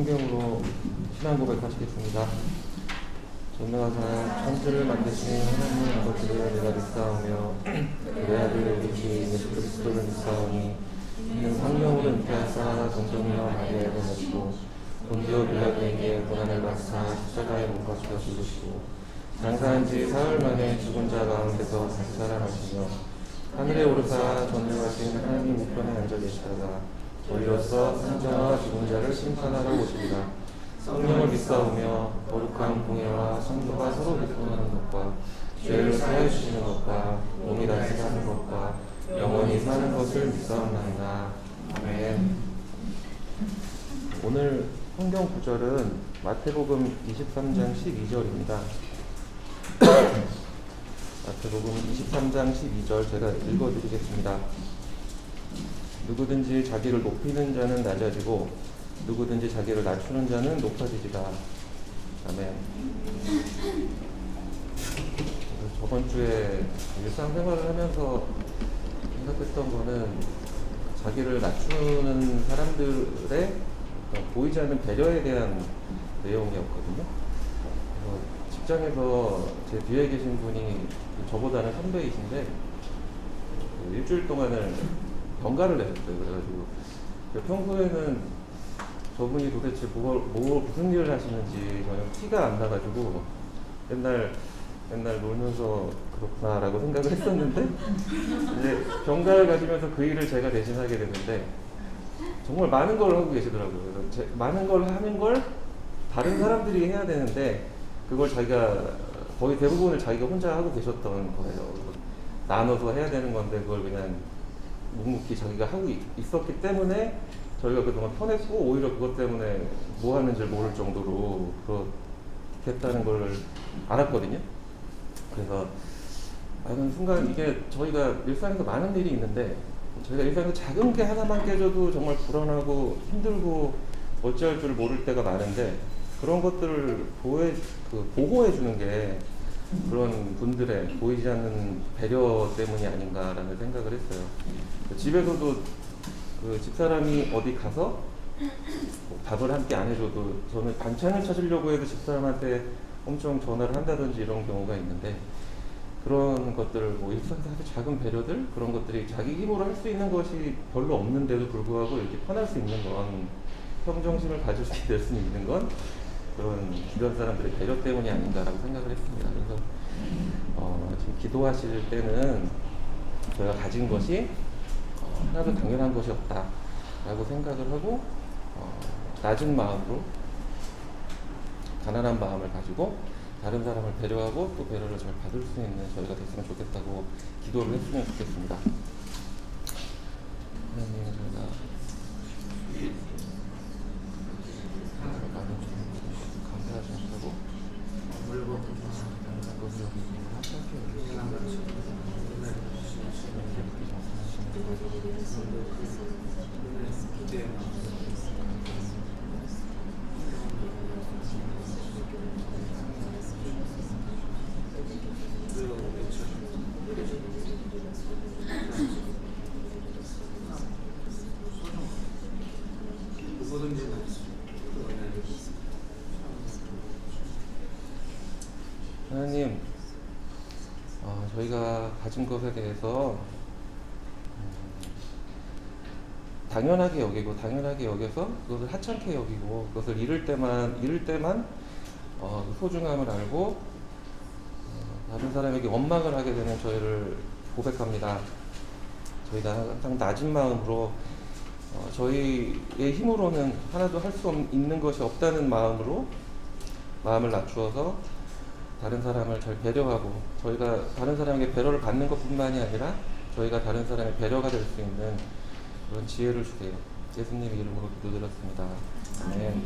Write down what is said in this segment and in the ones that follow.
성경으로 신앙 고백하시겠습니다. 전능하사 천지를 만드신 하나님 아버지를 내가 믿사오며 그의 아들 우리 주 예수 그리스도를 믿사오니 이는 성령으로 잉태하사 동정녀 마리아에게 맺고 본디오 빌라도에게 고난을 받사 십자가에 못 박혀 죽으시고 장사한 지 사흘 만에 죽은 자 가운데서 다시 살아나시며 하늘에 오르사 전능하신 하나님 우편에 앉아 계시다가 저희로서 산자와 죽은 자를 심판하러 오시리라. 성령을 믿사오며 거룩한 공예와 성도가 서로 비판하는 것과 죄를 사하여 주시는 것과 몸이 다시 사는 것과 영원히 사는 것을 믿사옵나이다. 아멘. 오늘 성경 구절은 마태복음 23장 12절입니다. 마태복음 23장 12절 제가 읽어드리겠습니다. 누구든지 자기를 높이는 자는 낮아지고 누구든지 자기를 낮추는 자는 높아지리라. 아멘. 저번 주에 일상생활을 하면서 생각했던 거는 자기를 낮추는 사람들의 보이지 않는 배려에 대한 내용이었거든요. 직장에서 제 뒤에 계신 분이 저보다는 선배이신데 일주일 동안을 병가를 내셨어요. 그래가지고 평소에는 저분이 도대체 무슨 일을 하시는지 전혀 티가 안 나가지고 맨날 놀면서 그렇구나라고 생각을 했었는데 이제 병가를 가지면서 그 일을 제가 대신하게 됐는데 정말 많은 걸 하고 계시더라고요. 그래서 많은 걸 하는 걸 다른 사람들이 해야 되는데 그걸 자기가 거의 대부분을 자기가 혼자 하고 계셨던 거예요. 나눠서 해야 되는 건데 그걸 그냥 묵묵히 자기가 하고 있었기 때문에 저희가 그동안 편했고 오히려 그것 때문에 뭐 하는지 모를 정도로 그렇겠다는 걸 알았거든요. 그래서 그 순간 이게 저희가 일상에서 많은 일이 있는데 저희가 일상에서 작은 게 하나만 깨져도 정말 불안하고 힘들고 어찌할 줄 모를 때가 많은데 그런 것들을 보호해 주는 게 그런 분들의 보이지 않는 배려 때문이 아닌가라는 생각을 했어요. 집에서도 그 집사람이 어디 가서 밥을 함께 안 해줘도 저는 반찬을 찾으려고 해도 집사람한테 엄청 전화를 한다든지 이런 경우가 있는데 그런 것들 일상에서 아주 작은 배려들 그런 것들이 자기 힘으로 할 수 있는 것이 별로 없는데도 불구하고 이렇게 편할 수 있는 건 평정심을 가질 수 있는 건 그런 주변 사람들의 배려 때문이 아닌가라고 생각을 했습니다. 그래서 지금 기도하실 때는 저희가 가진 것이 하나도 당연한 것이 없다라고 생각을 하고 낮은 마음으로 가난한 마음을 가지고 다른 사람을 배려하고 또 배려를 잘 받을 수 있는 저희가 됐으면 좋겠다고 기도를 했으면 좋겠습니다. 하나님 저희가 많은 감사하시고 그것을 하나님, 저희가 가진 것에 대해서 당연하게 여겨서 그것을 하찮게 여기고 그것을 잃을 때만 소중함을 알고 다른 사람에게 원망을 하게 되는 저희를 고백합니다. 저희가 항상 낮은 마음으로 저희의 힘으로는 하나도 할 수 있는 것이 없다는 마음으로 마음을 낮추어서 다른 사람을 잘 배려하고 저희가 다른 사람에게 배려를 받는 것뿐만이 아니라 저희가 다른 사람의 배려가 될 수 있는 그런 지혜를 주세요. 예수님의 이름으로 기도드렸습니다. 아멘.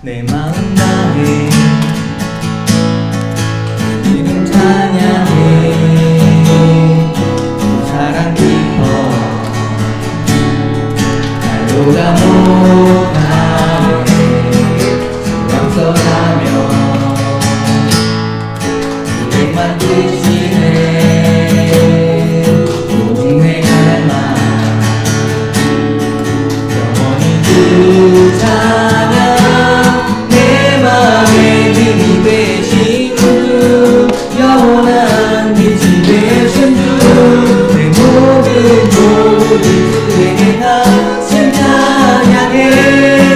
내 마음 다해 이름 찬양해 사랑 깊어 날로가 못하네 영설하며 그것만 드시네 오직 내 갈망 영원히 그 찬양 내 맘에 등이 되신 주 영원한 빛이 되신 주 내 모든 모든 주에게 나 찬양해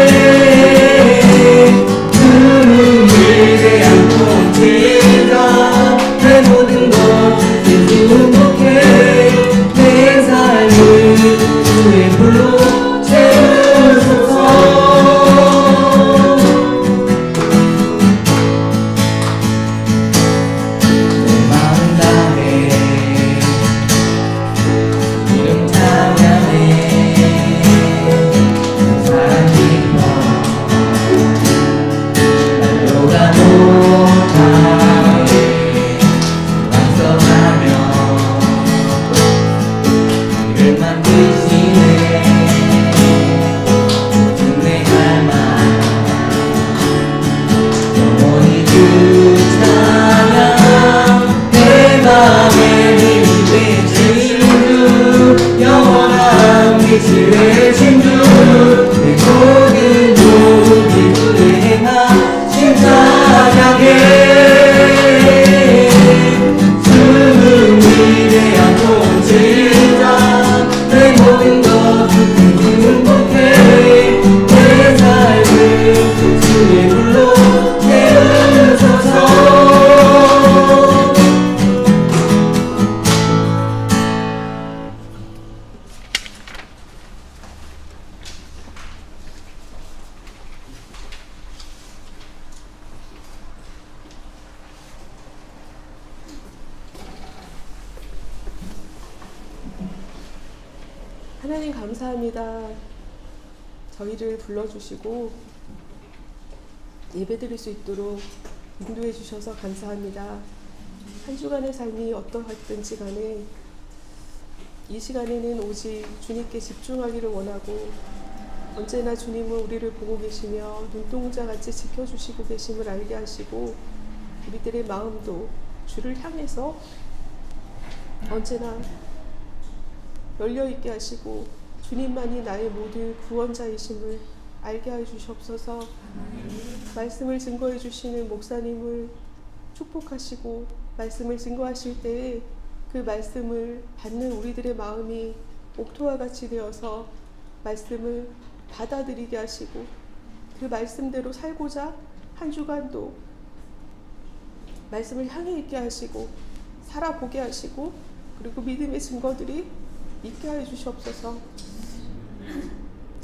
하나님 감사합니다. 저희를 불러주시고 예배드릴 수 있도록 인도해 주셔서 감사합니다. 한 주간의 삶이 어떠했든지 간에 이 시간에는 오직 주님께 집중하기를 원하고 언제나 주님은 우리를 보고 계시며 눈동자같이 지켜주시고 계심을 알게 하시고 우리들의 마음도 주를 향해서 언제나 열려있게 하시고 주님만이 나의 모든 구원자이심을 알게 해주시옵소서. 말씀을 증거해 주시는 목사님을 축복하시고 말씀을 증거하실 때에 그 말씀을 받는 우리들의 마음이 옥토와 같이 되어서 말씀을 받아들이게 하시고 그 말씀대로 살고자 한 주간도 말씀을 향해 있게 하시고 살아보게 하시고 그리고 믿음의 증거들이 있게 하여 주시옵소서.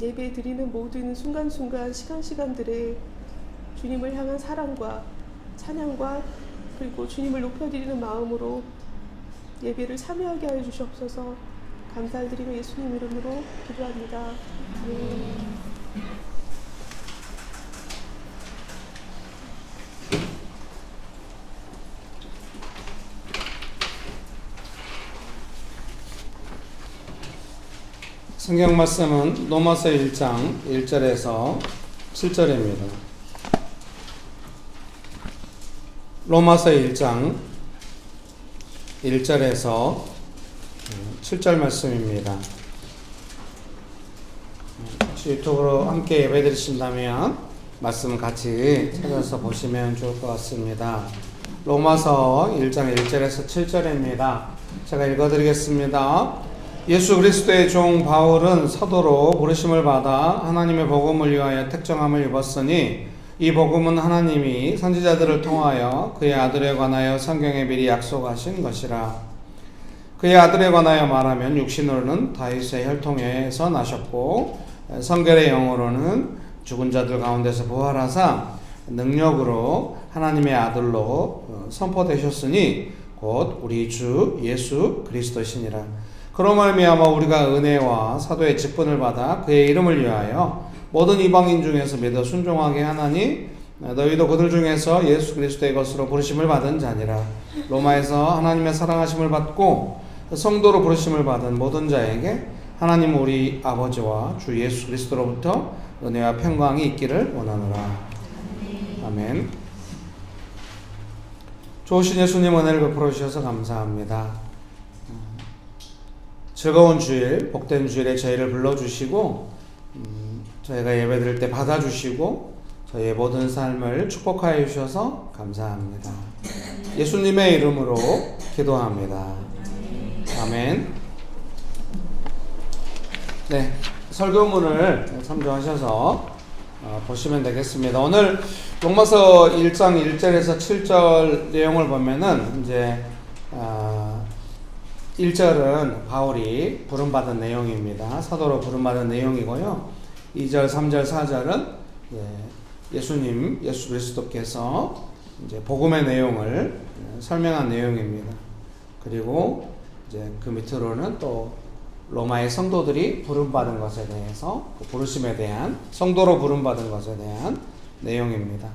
예배 드리는 모든 순간순간 시간들에 주님을 향한 사랑과 찬양과 그리고 주님을 높여드리는 마음으로 예배를 참여하게 하여 주시옵소서. 감사드리며 예수님 이름으로 기도합니다. 아멘. 성경 말씀은 로마서 1장 1절에서 7절입니다. 로마서 1장 1절에서 7절 말씀입니다. 혹시 유튜브로 함께 예배 드리신다면 말씀 같이 찾아서 보시면 좋을 것 같습니다. 로마서 1장 1절에서 7절입니다. 제가 읽어드리겠습니다. 예수 그리스도의 종 바울은 사도로 부르심을 받아 하나님의 복음을 위하여 택정함을 입었으니 이 복음은 하나님이 선지자들을 통하여 그의 아들에 관하여 성경에 미리 약속하신 것이라. 그의 아들에 관하여 말하면 육신으로는 다윗의 혈통에서 나셨고 성결의 영으로는 죽은 자들 가운데서 부활하사 능력으로 하나님의 아들로 선포되셨으니 곧 우리 주 예수 그리스도시니라. 그로 말미암아 우리가 은혜와 사도의 직분을 받아 그의 이름을 위하여 모든 이방인 중에서 믿어 순종하게 하나니 너희도 그들 중에서 예수 그리스도의 것으로 부르심을 받은 자니라. 로마에서 하나님의 사랑하심을 받고 성도로 부르심을 받은 모든 자에게 하나님 우리 아버지와 주 예수 그리스도로부터 은혜와 평강이 있기를 원하노라. 아멘. 좋으신 예수님 은혜를 베풀어 주셔서 감사합니다. 즐거운 주일, 복된 주일에 저희를 불러주시고 저희가 예배드릴 때 받아주시고 저희의 모든 삶을 축복하여 주셔서 감사합니다. 예수님의 이름으로 기도합니다. 아멘. 네, 설교문을 참조하셔서 보시면 되겠습니다. 오늘 로마서 1장 1절에서 7절 내용을 보면은 이제 1절은 바울이 부름받은 내용입니다. 사도로 부름받은 내용이고요. 2절, 3절, 4절은 예수 그리스도께서 이제 복음의 내용을 설명한 내용입니다. 그리고 이제 그 밑으로는 또 로마의 성도들이 부름받은 것에 대해서 부르심에 대한 성도로 부름받은 것에 대한 내용입니다.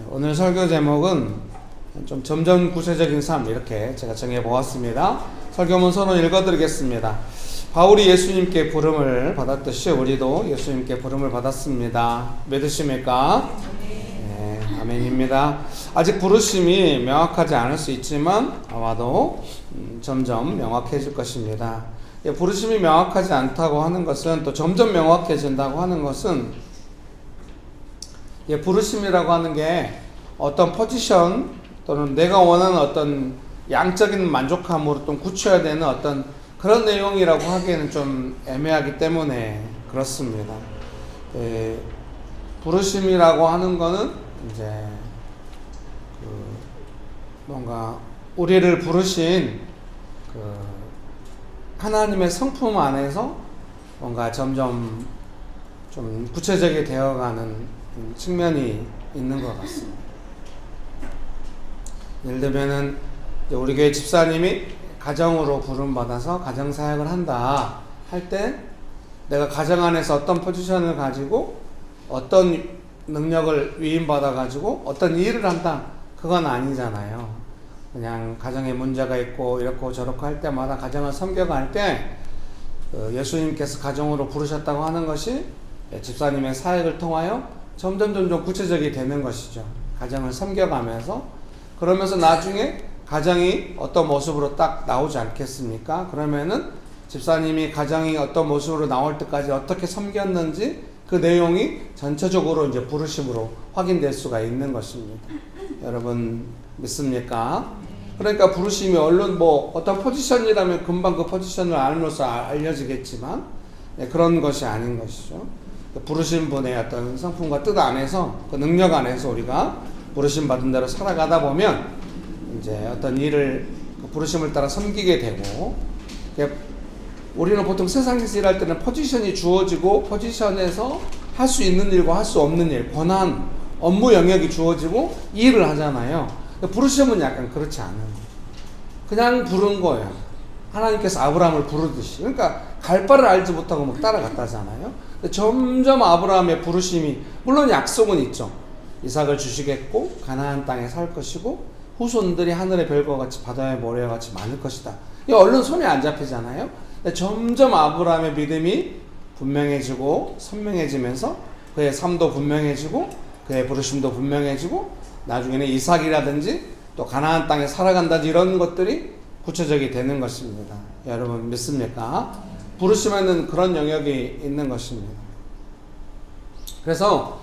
오늘 설교 제목은 좀 점점 구체적인 삶 이렇게 제가 정해 보았습니다. 설교문 서론 읽어드리겠습니다. 바울이 예수님께 부름을 받았듯이 우리도 예수님께 부름을 받았습니다. 믿으십니까? 네, 아멘입니다. 아직 부르심이 명확하지 않을 수 있지만 아마도 점점 명확해질 것입니다. 부르심이 명확하지 않다고 하는 것은 또 점점 명확해진다고 하는 것은 부르심이라고 하는 게 어떤 포지션 또는 내가 원하는 어떤 양적인 만족함으로 또 굳혀야 되는 어떤 그런 내용이라고 하기에는 좀 애매하기 때문에 그렇습니다. 부르심이라고 하는 거는 이제 뭔가 우리를 부르신 하나님의 성품 안에서 뭔가 점점 좀 구체적이 되어가는 측면이 있는 것 같습니다. 예를 들면은 우리 교회 집사님이 가정으로 부름받아서 가정사역을 한다 할 때 내가 가정 안에서 어떤 포지션을 가지고 어떤 능력을 위임받아 가지고 어떤 일을 한다, 그건 아니잖아요. 그냥 가정에 문제가 있고 이렇고 저렇고 할 때마다 가정을 섬겨갈 때 예수님께서 가정으로 부르셨다고 하는 것이 집사님의 사역을 통하여 점점 구체적이 되는 것이죠. 가정을 섬겨가면서, 그러면서 나중에 가정이 어떤 모습으로 딱 나오지 않겠습니까? 그러면은 집사님이 가정이 어떤 모습으로 나올 때까지 어떻게 섬겼는지 그 내용이 전체적으로 이제 부르심으로 확인될 수가 있는 것입니다. 여러분 믿습니까? 그러니까 부르심이 얼른 뭐 어떤 포지션이라면 금방 그 포지션을 알면서 알려지겠지만 그런 것이 아닌 것이죠. 부르신 분의 어떤 성품과 뜻 안에서, 그 능력 안에서 우리가 부르심 받은 대로 살아가다 보면 이제 어떤 일을 그 부르심을 따라 섬기게 되고, 우리는 보통 세상에서 일할 때는 포지션이 주어지고 포지션에서 할 수 있는 일과 할 수 없는 일, 권한, 업무 영역이 주어지고 일을 하잖아요. 부르심은 약간 그렇지 않은, 그냥 부른 거예요. 하나님께서 아브라함을 부르듯이. 그러니까 갈 바를 알지 못하고 막 따라갔다잖아요. 점점 아브라함의 부르심이, 물론 약속은 있죠. 이삭을 주시겠고 가나안 땅에 살 것이고 후손들이 하늘의 별과 같이 바다의 모래와 같이 많을 것이다. 이 얼른 손에 안 잡히잖아요. 점점 아브라함의 믿음이 분명해지고 선명해지면서 그의 삶도 분명해지고 그의 부르심도 분명해지고 나중에는 이삭이라든지 또 가나안 땅에 살아간다든지 이런 것들이 구체적이 되는 것입니다. 여러분 믿습니까? 부르심에는 그런 영역이 있는 것입니다. 그래서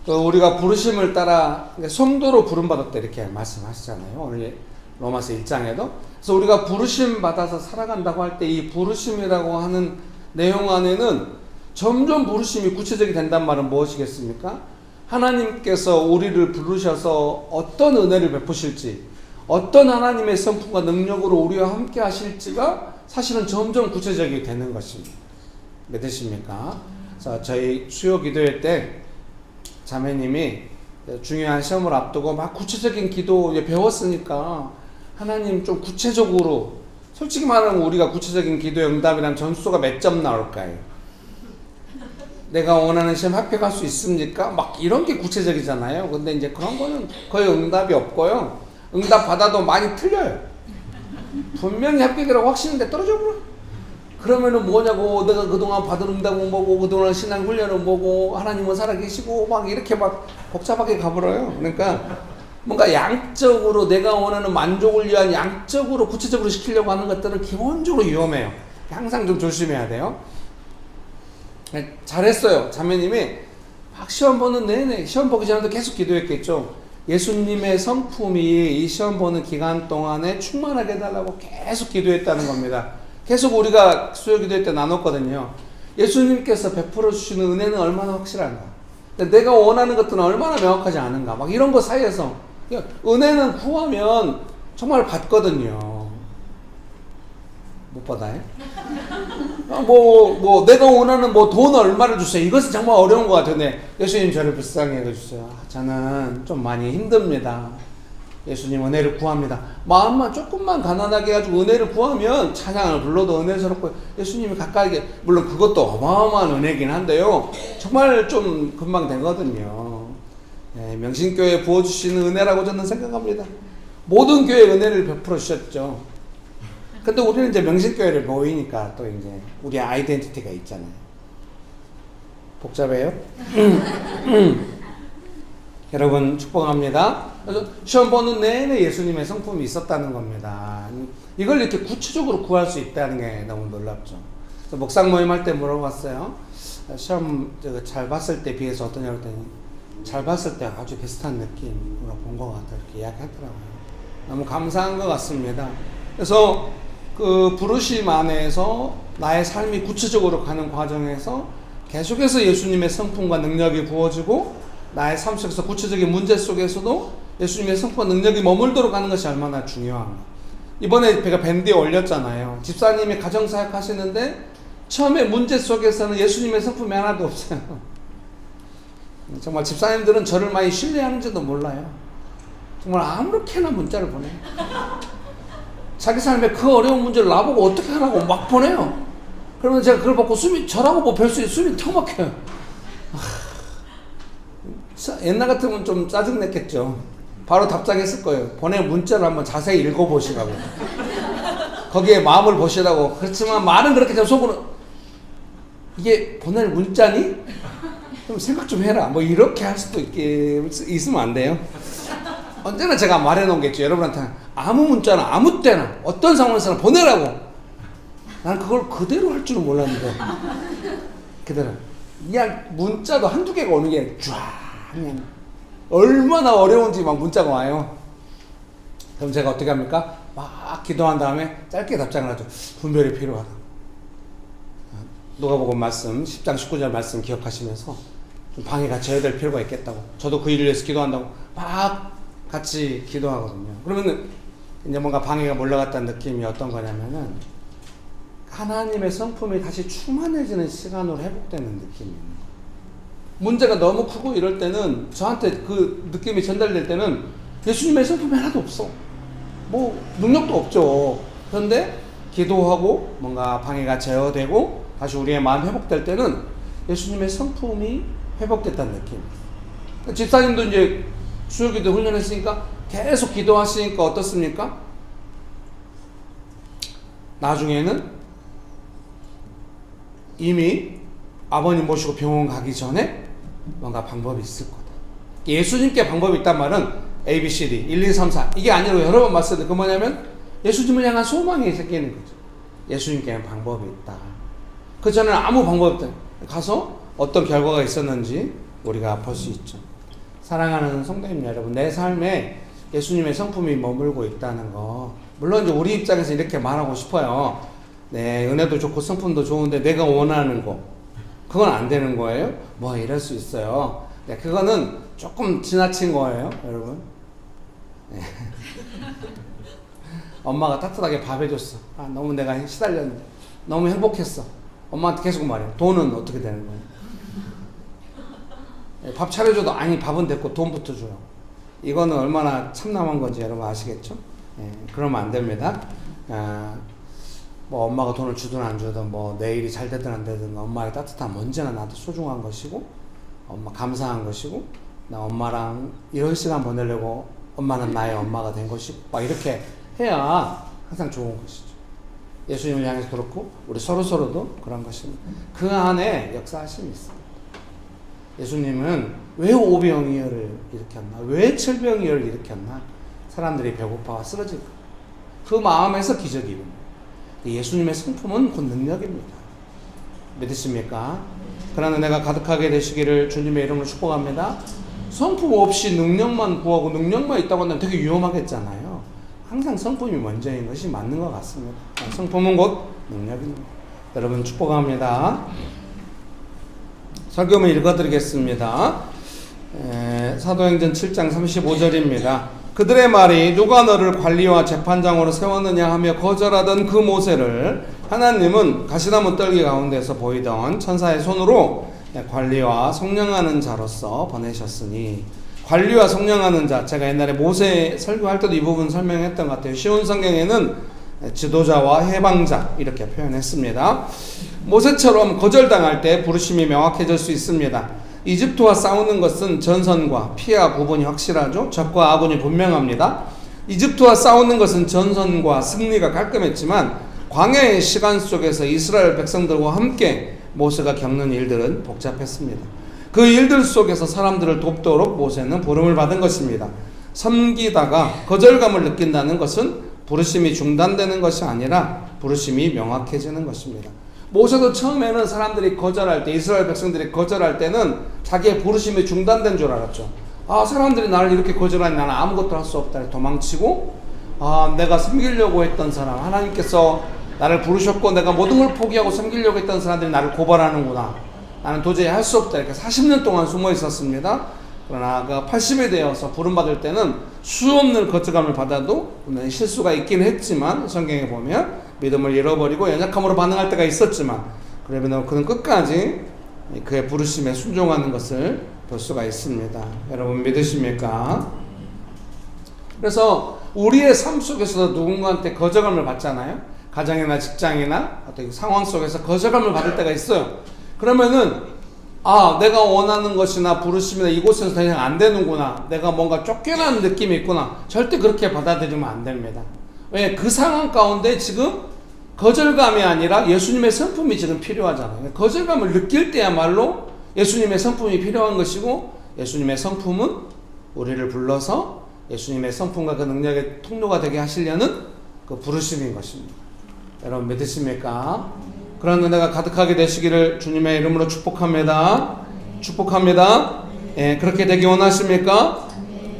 우리가 부르심을 따라 성도로 부름받았다 이렇게 말씀하시잖아요. 오늘 로마서 1장에도. 그래서 우리가 부르심 받아서 살아간다고 할 때 이 부르심이라고 하는 내용 안에는 점점 부르심이 구체적이 된단 말은 무엇이겠습니까? 하나님께서 우리를 부르셔서 어떤 은혜를 베푸실지, 어떤 하나님의 성품과 능력으로 우리와 함께 하실지가 사실은 점점 구체적이 되는 것입니다. 믿으십니까? 그래서 저희 수요 기도회 때 자매님이 중요한 시험을 앞두고 막 구체적인 기도 배웠으니까 하나님 좀 구체적으로, 솔직히 말하면 우리가 구체적인 기도의 응답이란 점수가 몇 점 나올까요? 내가 원하는 시험 합격할 수 있습니까? 막 이런 게 구체적이잖아요. 근데 이제 그런 거는 거의 응답이 없고요. 응답 받아도 많이 틀려요. 분명히 합격이라고 확신인데 떨어져 버려. 그러면은 뭐냐고, 내가 그동안 받은 응답은 뭐고, 그동안 신앙 훈련은 뭐고, 하나님은 살아계시고, 막 이렇게 막 복잡하게 가버려요. 그러니까 뭔가 양적으로 내가 원하는 만족을 위한 양적으로 구체적으로 시키려고 하는 것들은 기본적으로 위험해요. 항상 좀 조심해야 돼요. 잘했어요. 자매님이 막 시험 보는 내내, 시험 보기 전에도 계속 기도했겠죠. 예수님의 성품이 이 시험 보는 기간 동안에 충만하게 해달라고 계속 기도했다는 겁니다. 계속 우리가 수요 기도회 때 나눴거든요. 예수님께서 베풀어 주시는 은혜는 얼마나 확실한가, 내가 원하는 것들은 얼마나 명확하지 않은가, 막 이런 거 사이에서 은혜는 구하면 정말 받거든요. 못 받아요? 내가 원하는 돈 얼마를 주세요. 이것은 정말 어려운 것 같아요. 네, 예수님 저를 불쌍히 해주세요. 저는 좀 많이 힘듭니다. 예수님 은혜를 구합니다. 마음만 조금만 가난하게 해가지고 은혜를 구하면 찬양을 불러도 은혜스럽고 예수님이 가까이, 물론 그것도 어마어마한 은혜긴 한데요. 정말 좀 금방 되거든요. 네, 명신교회에 부어주시는 은혜라고 저는 생각합니다. 모든 교회에 은혜를 베풀어 주셨죠. 근데 우리는 이제 명신교회를 모이니까 또 이제 우리 아이덴티티가 있잖아요. 복잡해요? 여러분 축복합니다. 그래서 시험 보는 내내 예수님의 성품이 있었다는 겁니다. 이걸 이렇게 구체적으로 구할 수 있다는 게 너무 놀랍죠. 그래서 목상 모임 할 때 물어봤어요. 시험 잘 봤을 때 비해서 어떠냐고 했더니 잘 봤을 때 아주 비슷한 느낌으로 본 것 같다 이렇게 이야기하더라고요. 너무 감사한 것 같습니다. 그래서 그 부르심 안에서 나의 삶이 구체적으로 가는 과정에서 계속해서 예수님의 성품과 능력이 부어지고 나의 삶 속에서 구체적인 문제 속에서도 예수님의 성품과 능력이 머물도록 하는 것이 얼마나 중요한가. 이번에 제가 밴드에 올렸잖아요. 집사님이 가정사역 하시는데 처음에 문제 속에서는 예수님의 성품이 하나도 없어요. 정말 집사님들은 저를 많이 신뢰하는지도 몰라요. 정말 아무렇게나 문자를 보내요. 자기 삶에 그 어려운 문제를 나보고 어떻게 하라고 막 보내요. 그러면 제가 그걸 받고 저라고 뭐 별 수 있어요. 숨이 턱 막혀요. 옛날 같으면 좀 짜증냈겠죠. 바로 답장했을 거예요. 보낸 문자를 한번 자세히 읽어보시라고. 거기에 마음을 보시라고. 그렇지만 말은 그렇게 좀 속으로 이게 보낼 문자니? 좀 생각 좀 해라. 뭐 이렇게 할 수도 있으면 안 돼요. 언제나 제가 말해놓은 게 있죠. 여러분한테 아무 문자나 아무 때나 어떤 상황에서나 보내라고. 난 그걸 그대로 할 줄은 몰랐는데 그대로 그냥 문자도 한두 개가 오는 게 쫙 그냥 얼마나 어려운지 막 문자가 와요. 그럼 제가 어떻게 합니까? 막 기도한 다음에 짧게 답장을 하죠. 분별이 필요하다. 누가복음 말씀 10장 19절 말씀 기억하시면서 좀 방해가 제어될 필요가 있겠다고. 저도 그 일을 위해서 기도한다고 막 같이 기도하거든요. 그러면은 이제 뭔가 방해가 몰려갔다는 느낌이 어떤 거냐면은 하나님의 성품이 다시 충만해지는 시간으로 회복되는 느낌이 있는 거예요. 문제가 너무 크고 이럴 때는 저한테 그 느낌이 전달될 때는 예수님의 성품이 하나도 없어. 뭐 능력도 없죠. 그런데 기도하고 뭔가 방해가 제어되고 다시 우리의 마음 회복될 때는 예수님의 성품이 회복됐다는 느낌. 집사님도 이제 수요기도 훈련했으니까 계속 기도하시니까 어떻습니까? 나중에는 이미 아버님 모시고 병원 가기 전에 뭔가 방법이 있을 거다. 예수님께 방법이 있단 말은 A, B, C, D 1, 2, 3, 4 이게 아니고 여러 번 말씀드렸는데 그 뭐냐면 예수님을 향한 소망이 생기는 거죠. 예수님께는 방법이 있다. 그 전에는 아무 방법이 없다. 가서 어떤 결과가 있었는지 우리가 볼 수 있죠. 사랑하는 성도님 여러분, 내 삶에 예수님의 성품이 머물고 있다는 거, 물론 이제 우리 입장에서 이렇게 말하고 싶어요. 네, 은혜도 좋고 성품도 좋은데 내가 원하는 거 그건 안 되는 거예요? 뭐 이럴 수 있어요. 네, 그거는 조금 지나친 거예요, 여러분. 네. 엄마가 따뜻하게 밥 해줬어. 아, 너무 내가 시달렸는데 너무 행복했어. 엄마한테 계속 말해요. 돈은 어떻게 되는 거예요? 네, 밥 차려줘도 아니 밥은 됐고 돈부터 줘요. 이거는 얼마나 참남한 건지 여러분 아시겠죠? 네, 그러면 안 됩니다. 뭐 엄마가 돈을 주든 안 주든 뭐 내일이 잘 되든 안 되든 엄마의 따뜻함 언제나 나한테 소중한 것이고 엄마 감사한 것이고 나 엄마랑 이런 시간 보내려고 엄마는 나의 엄마가 된 것이고 막 이렇게 해야 항상 좋은 것이죠. 예수님을 향해서 그렇고 우리 서로서로도 그런 것입니다. 그 안에 역사하심이 있습니다. 예수님은 왜 오병이어를 일으켰나? 왜 철병이어를 일으켰나? 사람들이 배고파와 쓰러질까? 그 마음에서 기적이 일어납니다. 예수님의 성품은 곧 능력입니다. 믿으십니까? 그러나 내가 가득하게 되시기를 주님의 이름으로 축복합니다. 성품 없이 능력만 구하고 능력만 있다고 한다면 되게 위험하겠잖아요. 항상 성품이 먼저인 것이 맞는 것 같습니다. 성품은 곧 능력입니다. 여러분 축복합니다. 설교문 읽어드리겠습니다. 사도행전 7장 35절입니다. 그들의 말이 누가 너를 관리와 재판장으로 세웠느냐 하며 거절하던 그 모세를 하나님은 가시나무 떨기 가운데서 보이던 천사의 손으로 관리와 성령하는 자로서 보내셨으니, 관리와 성령하는 자, 제가 옛날에 모세 설교할 때도 이 부분 설명했던 것 같아요. 쉬운 성경에는 지도자와 해방자 이렇게 표현했습니다. 모세처럼 거절당할 때 부르심이 명확해질 수 있습니다. 이집트와 싸우는 것은 전선과 피해와 구분이 확실하죠. 적과 아군이 분명합니다. 이집트와 싸우는 것은 전선과 승리가 깔끔했지만 광야의 시간 속에서 이스라엘 백성들과 함께 모세가 겪는 일들은 복잡했습니다. 그 일들 속에서 사람들을 돕도록 모세는 부름을 받은 것입니다. 섬기다가 거절감을 느낀다는 것은 부르심이 중단되는 것이 아니라 부르심이 명확해지는 것입니다. 모세도 처음에는 사람들이 거절할 때, 이스라엘 백성들이 거절할 때는 자기의 부르심이 중단된 줄 알았죠. 아, 사람들이 나를 이렇게 거절하니 나는 아무것도 할 수 없다. 도망치고, 아, 내가 섬기려고 했던 사람, 하나님께서 나를 부르셨고 내가 모든 걸 포기하고 섬기려고 했던 사람들이 나를 고발하는구나. 나는 도저히 할 수 없다. 이렇게 40년 동안 숨어 있었습니다. 그러나 그 80이 되어서 부름받을 때는 수없는 거절감을 받아도 물론 실수가 있긴 했지만 성경에 보면 믿음을 잃어버리고 연약함으로 반응할 때가 있었지만 그러면 그는 끝까지 그의 부르심에 순종하는 것을 볼 수가 있습니다. 여러분 믿으십니까? 그래서 우리의 삶 속에서도 누군가한테 거절감을 받잖아요. 가정이나 직장이나 어떤 상황 속에서 거절감을 받을 때가 있어요. 그러면은 내가 원하는 것이나 부르심이나 이곳에서 더 이상 안 되는구나, 내가 뭔가 쫓겨나는 느낌이 있구나, 절대 그렇게 받아들이면 안 됩니다. 왜? 그 상황 가운데 지금 거절감이 아니라 예수님의 성품이 지금 필요하잖아요. 거절감을 느낄 때야말로 예수님의 성품이 필요한 것이고, 예수님의 성품은 우리를 불러서 예수님의 성품과 그 능력의 통로가 되게 하시려는 그 부르심인 것입니다. 여러분 믿으십니까? 그런 은혜가 가득하게 되시기를 주님의 이름으로 축복합니다. 축복합니다. 예, 그렇게 되기 원하십니까?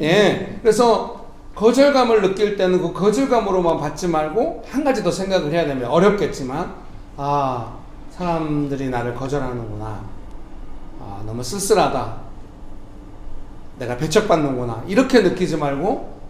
예. 그래서 거절감을 느낄 때는 그 거절감으로만 받지 말고 한 가지 더 생각을 해야 됩니다. 어렵겠지만, 사람들이 나를 거절하는구나. 너무 쓸쓸하다. 내가 배척받는구나. 이렇게 느끼지 말고,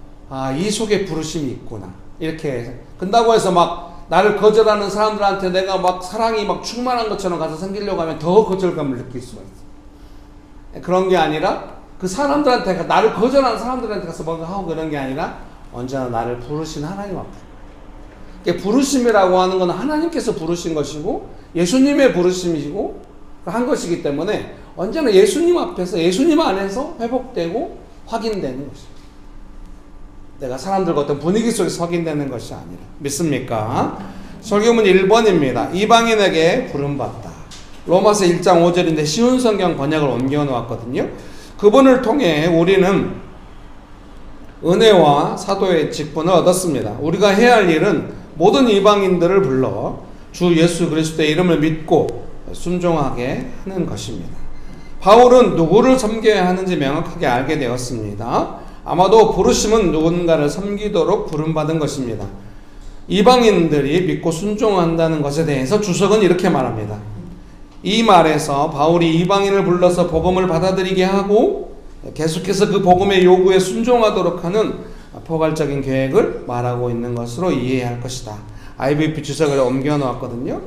이 속에 부르심이 있구나. 이렇게. 근다고 해서 막 나를 거절하는 사람들한테 내가 막 사랑이 막 충만한 것처럼 가서 생기려고 하면 더 거절감을 느낄 수가 있어요. 그런 게 아니라 그 사람들한테, 나를 거절하는 사람들한테 가서 뭔가 하고 그런 게 아니라 언제나 나를 부르신 하나님 앞에. 부르심이라고 하는 건 하나님께서 부르신 것이고 예수님의 부르심이시고 한 것이기 때문에 언제나 예수님 앞에서, 예수님 안에서 회복되고 확인되는 것입니다. 내가 사람들과 어떤 분위기 속에서 확인되는 것이 아니라. 믿습니까? 설교문 1번입니다. 이방인에게 부름받다. 로마서 1장 5절인데 쉬운 성경 번역을 옮겨 놓았거든요. 그분을 통해 우리는 은혜와 사도의 직분을 얻었습니다. 우리가 해야 할 일은 모든 이방인들을 불러 주 예수 그리스도의 이름을 믿고 순종하게 하는 것입니다. 바울은 누구를 섬겨야 하는지 명확하게 알게 되었습니다. 아마도 부르심은 누군가를 섬기도록 부름받은 것입니다. 이방인들이 믿고 순종한다는 것에 대해서 주석은 이렇게 말합니다. 이 말에서 바울이 이방인을 불러서 복음을 받아들이게 하고 계속해서 그 복음의 요구에 순종하도록 하는 포괄적인 계획을 말하고 있는 것으로 이해해야 할 것이다. IVP 주석을 옮겨 놓았거든요.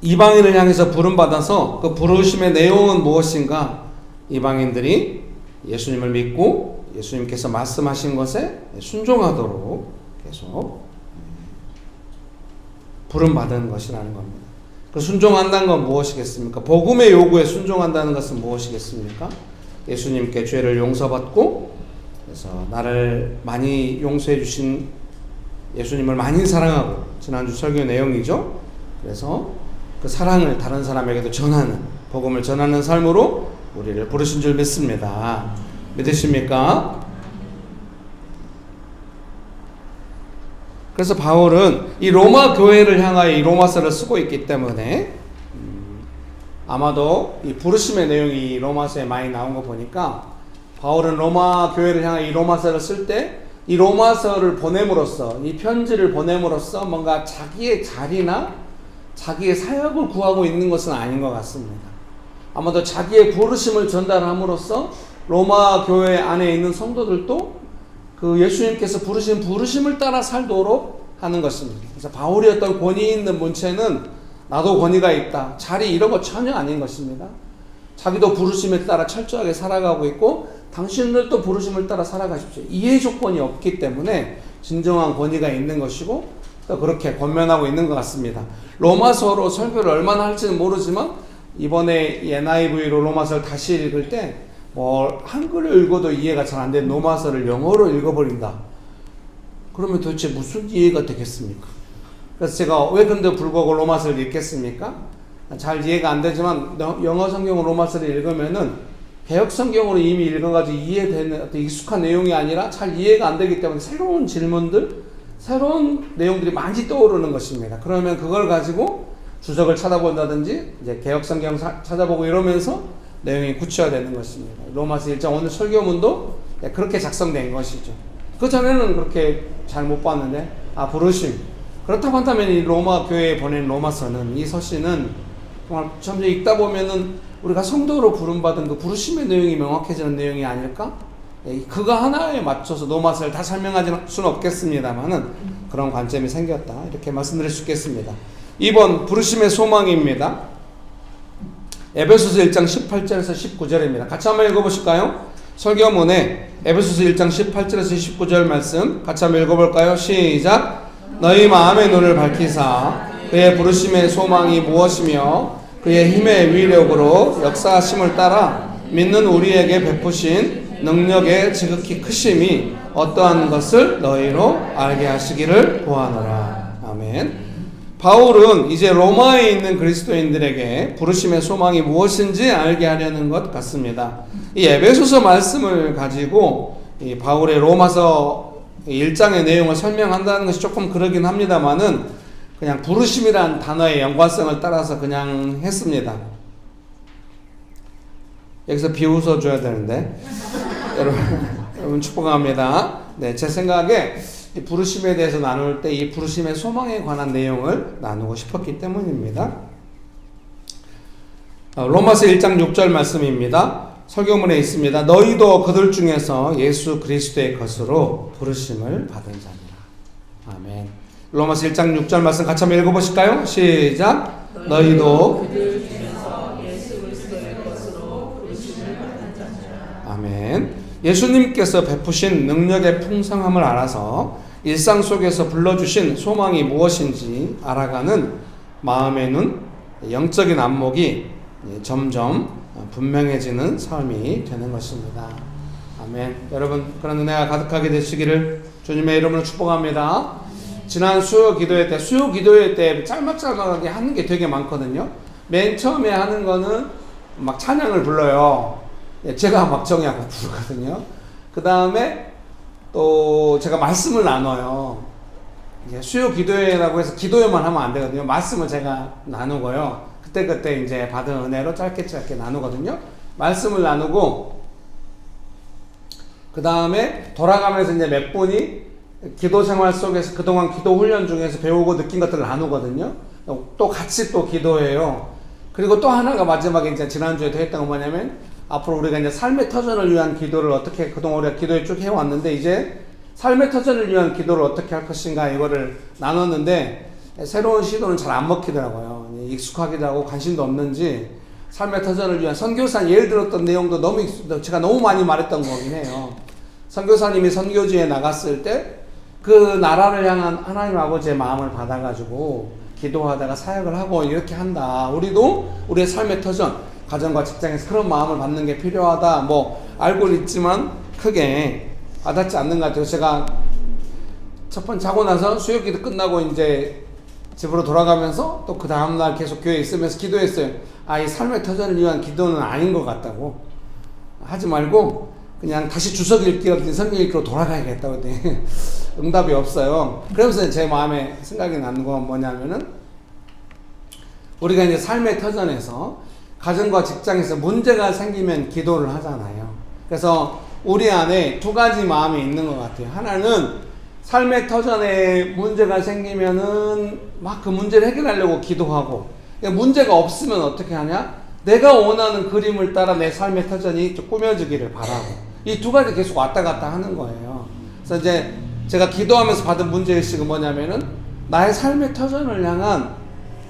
이방인을 향해서 부름받아서 그 부르심의 내용은 무엇인가? 이방인들이 예수님을 믿고 예수님께서 말씀하신 것에 순종하도록 계속 부름받은 것이라는 겁니다. 그 순종한다는 건 무엇이겠습니까? 복음의 요구에 순종한다는 것은 무엇이겠습니까? 예수님께 죄를 용서받고, 그래서 나를 많이 용서해 주신 예수님을 많이 사랑하고, 지난주 설교 내용이죠. 그래서 그 사랑을 다른 사람에게도 전하는, 복음을 전하는 삶으로 우리를 부르신 줄 믿습니다. 믿으십니까? 그래서 바울은 이 로마 교회를 향하여 이 로마서를 쓰고 있기 때문에 아마도 이 부르심의 내용이 로마서에 많이 나온 거 보니까 바울은 로마 교회를 향하여 이 로마서를 쓸 때 이 로마서를 보냄으로써, 이 편지를 보냄으로써 뭔가 자기의 자리나 자기의 사역을 구하고 있는 것은 아닌 것 같습니다. 아마도 자기의 부르심을 전달함으로써 로마 교회 안에 있는 성도들도 그 예수님께서 부르신 부르심을 따라 살도록 하는 것입니다. 그래서 바울이 어떤 권위 있는 문체는 나도 권위가 있다, 자리 이런 거 전혀 아닌 것입니다. 자기도 부르심에 따라 철저하게 살아가고 있고 당신들도 부르심을 따라 살아가십시오. 이해 조건이 없기 때문에 진정한 권위가 있는 것이고 또 그렇게 권면하고 있는 것 같습니다. 로마서로 설교를 얼마나 할지는 모르지만 이번에 NIV로 로마서를 다시 읽을 때 한글을 읽어도 이해가 잘 안 되는 로마서를 영어로 읽어버린다. 그러면 도대체 무슨 이해가 되겠습니까? 그래서 제가 왜 근데 불구하고 로마서를 읽겠습니까? 잘 이해가 안 되지만 영어 성경으로 로마서를 읽으면은 개역 성경으로 이미 읽어가지고 이해되는 어떤 익숙한 내용이 아니라 잘 이해가 안 되기 때문에 새로운 질문들, 새로운 내용들이 많이 떠오르는 것입니다. 그러면 그걸 가지고 주석을 찾아본다든지 이제 개역 성경 찾아보고 이러면서 내용이 구체화되는 것입니다. 로마서 1장 오늘 설교문도 그렇게 작성된 것이죠. 그 전에는 그렇게 잘 못 봤는데 부르심. 그렇다고 한다면 이 로마 교회에 보낸 로마서는, 이 서신은 정말 점점 읽다 보면은 우리가 성도로 부름받은 그 부르심의 내용이 명확해지는 내용이 아닐까? 그거 하나에 맞춰서 로마서를 다 설명하지 수는 없겠습니다만은 그런 관점이 생겼다, 이렇게 말씀드릴 수 있겠습니다. 2번 부르심의 소망입니다. 에베소서 1장 18절에서 19절입니다. 같이 한번 읽어보실까요? 설교문에 에베소서 1장 18절에서 19절 말씀 같이 한번 읽어볼까요? 시작. 너희 마음의 눈을 밝히사 그의 부르심의 소망이 무엇이며 그의 힘의 위력으로 역사하심을 따라 믿는 우리에게 베푸신 능력의 지극히 크심이 어떠한 것을 너희로 알게 하시기를 구하노라. 아멘. 바울은 이제 로마에 있는 그리스도인들에게 부르심의 소망이 무엇인지 알게 하려는 것 같습니다. 이 에베소서 말씀을 가지고 이 바울의 로마서 1장의 내용을 설명한다는 것이 조금 그러긴 합니다만은 그냥 부르심이란 단어의 연관성을 따라서 그냥 했습니다. 여기서 비웃어 줘야 되는데 여러분 축복합니다. 네, 제 생각에 이 부르심에 대해서 나눌 때 이 부르심의 소망에 관한 내용을 나누고 싶었기 때문입니다. 로마서 1장 6절 말씀입니다. 설교문에 있습니다. 너희도 그들 중에서 예수 그리스도의 것으로 부르심을 받은 자니라. 아멘. 로마서 1장 6절 말씀 같이 한번 읽어보실까요? 시작. 너희도 그들 중에서 예수 그리스도의 것으로 부르심을 받은 자니라. 아멘. 예수님께서 베푸신 능력의 풍성함을 알아서 일상 속에서 불러주신 소망이 무엇인지 알아가는 마음의 눈, 영적인 안목이 점점 분명해지는 삶이 되는 것입니다. 아멘. 여러분 그런 은혜가 가득하게 되시기를 주님의 이름으로 축복합니다. 지난 수요 기도회 때 짤막짤막하게 하는 게 되게 많거든요. 맨 처음에 하는 거는 막 찬양을 불러요. 제가 막 정의하고 부르거든요. 그 다음에 또 제가 말씀을 나눠요. 이제 수요 기도회라고 해서 기도회만 하면 안 되거든요. 말씀을 제가 나누고요. 그때 이제 받은 은혜로 짧게 나누거든요. 말씀을 나누고 그 다음에 돌아가면서 이제 몇 분이 기도 생활 속에서 그동안 기도 훈련 중에서 배우고 느낀 것들을 나누거든요. 또 같이 또 기도해요. 그리고 또 하나가 마지막에 이제 지난주에도 했던 건 뭐냐면 앞으로 우리가 이제 삶의 터전을 위한 기도를 어떻게 그동안 우리가 기도에 쭉 해왔는데 이제 삶의 터전을 위한 기도를 어떻게 할 것인가 이거를 나눴는데 새로운 시도는 잘 안 먹히더라고요. 익숙하기도 하고 관심도 없는지 삶의 터전을 위한 선교사 예를 들었던 내용도 제가 너무 많이 말했던 거긴 해요. 선교사님이 선교지에 나갔을 때 그 나라를 향한 하나님 아버지의 마음을 받아가지고 기도하다가 사역을 하고 이렇게 한다. 우리도 우리의 삶의 터전 가정과 직장에서 그런 마음을 받는 게 필요하다. 뭐 알고 있지만 크게 와닿지 않는 것 같아요. 제가 첫 번 자고 나서 수요기도 끝나고 이제 집으로 돌아가면서 또 그 다음날 계속 교회에 있으면서 기도했어요. 이 삶의 터전을 위한 기도는 아닌 것 같다고. 하지 말고 그냥 다시 주석 읽기라든지 성경 읽기로 돌아가야겠다고 했더니 응답이 없어요. 그러면서 제 마음에 생각이 나는 건 뭐냐면은 우리가 이제 삶의 터전에서 가정과 직장에서 문제가 생기면 기도를 하잖아요. 그래서 우리 안에 두 가지 마음이 있는 것 같아요. 하나는 삶의 터전에 문제가 생기면은 막 그 문제를 해결하려고 기도하고, 문제가 없으면 어떻게 하냐? 내가 원하는 그림을 따라 내 삶의 터전이 꾸며지기를 바라고, 이 두 가지 계속 왔다 갔다 하는 거예요. 그래서 이제 제가 기도하면서 받은 문제의식은 뭐냐면은 나의 삶의 터전을 향한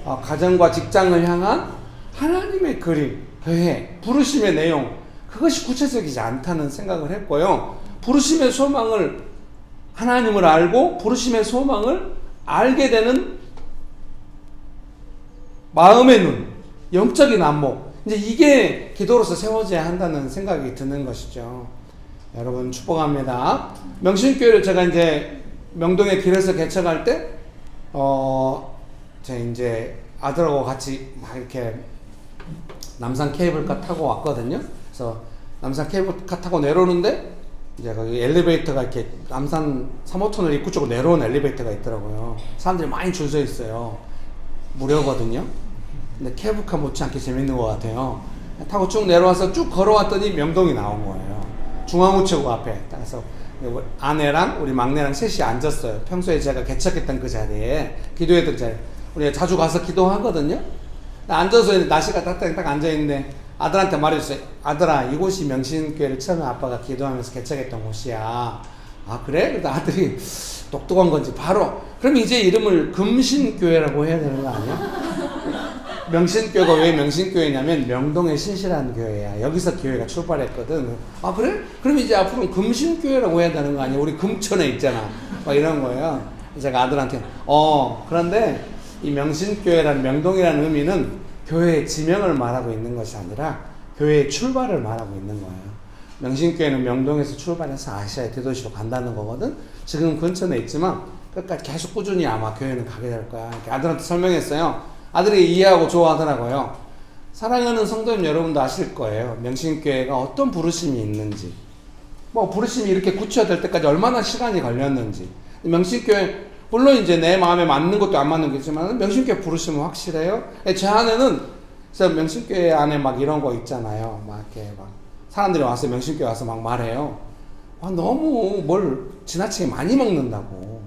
가정과 직장을 향한 하나님의 그림, 교회, 부르심의 내용, 그것이 구체적이지 않다는 생각을 했고요. 부르심의 소망을 하나님을 알고 부르심의 소망을 알게 되는 마음의 눈, 영적인 안목, 이제 이게 기도로서 세워져야 한다는 생각이 드는 것이죠. 여러분 축복합니다. 명신교회를 제가 이제 명동의 길에서 개척할 때, 제 이제 아들하고 같이 막 이렇게 남산 케이블카 타고 왔거든요. 그래서 남산 케이블카 타고 내려오는데 이제 거기 엘리베이터가 이렇게 남산 3호터널 입구 쪽으로 내려온 엘리베이터가 있더라고요. 사람들이 많이 줄 서 있어요. 무료거든요. 근데 케이블카 못지않게 재밌는 것 같아요. 타고 쭉 내려와서 쭉 걸어왔더니 명동이 나온 거예요. 중앙우체국 앞에. 그래서 아내랑 우리 막내랑 셋이 앉았어요. 평소에 제가 개척했던 그 자리에, 기도했던 자리에. 우리가 자주 가서 기도하거든요. 앉아서 날씨가 딱 앉아있는데 아들한테 말해줬어요. 아들아, 이곳이 명신교회를 처음에 아빠가 기도하면서 개척했던 곳이야. 아 그래? 그래서 아들이 똑똑한 건지 바로, 그럼 이제 이름을 금신교회라고 해야 되는 거 아니야? 명신교회가 왜 명신교회냐면 명동의 신실한 교회야. 여기서 교회가 출발했거든. 아 그래? 그럼 이제 앞으로는 금신교회라고 해야 되는 거 아니야? 우리 금천에 있잖아. 막 이런 거예요. 제가 아들한테 그런데 이 명신교회라는 명동이라는 의미는 교회의 지명을 말하고 있는 것이 아니라 교회의 출발을 말하고 있는 거예요. 명신교회는 명동에서 출발해서 아시아의 대도시로 간다는 거거든. 지금 근처에 있지만 끝까지 계속 꾸준히 아마 교회는 가게 될 거야. 이렇게 아들한테 설명했어요. 아들이 이해하고 좋아하더라고요. 사랑하는 성도님 여러분도 아실 거예요. 명신교회가 어떤 부르심이 있는지, 뭐 부르심이 이렇게 구체화될 때까지 얼마나 시간이 걸렸는지. 명신교회 물론 이제 내 마음에 맞는 것도 안 맞는 게 있지만 명신교회 부르심은 확실해요. 제 안에는 그래서 명신교회 안에 막 이런 거 있잖아요. 막 이렇게 막 사람들이 와서 명신교회 와서 막 말해요. 너무 뭘 지나치게 많이 먹는다고.